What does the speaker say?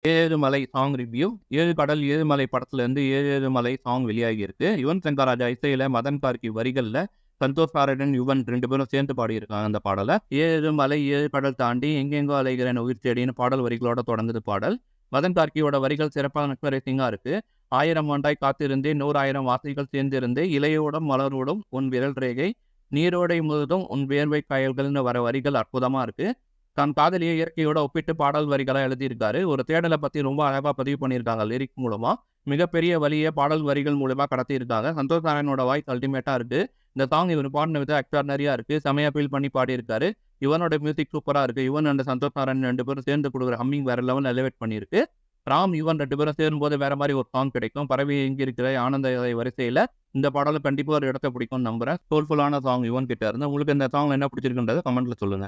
ஏழு மலை song review. ஏழு கடல் ஏழு மலை படத்துல இருந்து ஏழு மலை சாங் வெளியாகி இருக்கு. யுவன் சங்கர் ராஜா இசையில, மதன் கார்கி வரிகள்ல, சந்தோஷ் நாராயணன், யுவன் 2 பேரும் சேர்ந்து பாடியிருக்காங்க அந்த பாடல. ஏழு மலை ஏழு கடல் தாண்டி எங்கெங்கோ அலைகிறேன் உயிர் தேடின்னு பாடல் வரிகளோட தொடங்குது பாடல். மதன் கார்கியோட வரிகள் சிறப்பான மெஸ்மரைசிங்கா இருக்கு. 1000 ஆண்டாய் காத்திருந்தேன் 100,000 வாசைகள் சேர்ந்திருந்து இலையோடும் மலரோடும் உன் விரல் ரேகை நீரோடை முழுதும் உன் வியர்வை காயல்கள்னு வர வரிகள் அற்புதமா இருக்கு. தன் காதலியை இயற்கையோட ஒப்பிட்டு பாடல் வரிகளா எழுதியிருக்காரு. ஒரு தேடலை பத்தி ரொம்ப அழகா பதிவு பண்ணியிருக்காங்க லிரிக் மூலமா. மிகப்பெரிய வலியை பாடல் வரிகள் மூலமா கடத்தியிருக்காங்க. சந்தோஷ் நாராயணோட வாய்ஸ் அல்டிமேட்டா இருக்கு. இந்த சாங் இவர் பாடின விதம் எக்ஸ்ட்ரார்டினரியா இருக்கு. செமையா ஃபீல் பண்ணி பாடியிருக்காரு. யுவனோட மியூசிக் சூப்பரா இருக்கு. யுவன் அண்ட் சந்தோஷ் நாராயணன் 2 பேரும் சேர்ந்து கொடுக்குற ஹம்மிங் வேற லெவல் எலிவேட் பண்ணியிருக்கு. ராம், யுவன் 2 பேரும் சேரும்போது வேற மாதிரி ஒரு சாங் கிடைக்கும். பறவை எங்க இருக்கிற ஆனந்த வரிசையில இந்த பாடல கண்டிப்பா ஒரு இடத்த பிடிக்கும்னு நம்புறேன். சோல்ஃபுல்லான சாங் யுவன் கிட்ட இருந்து. உங்களுக்கு இந்த சாங் என்ன பிடிச்சிருக்குன்றத கமெண்ட்ல சொல்லுங்க.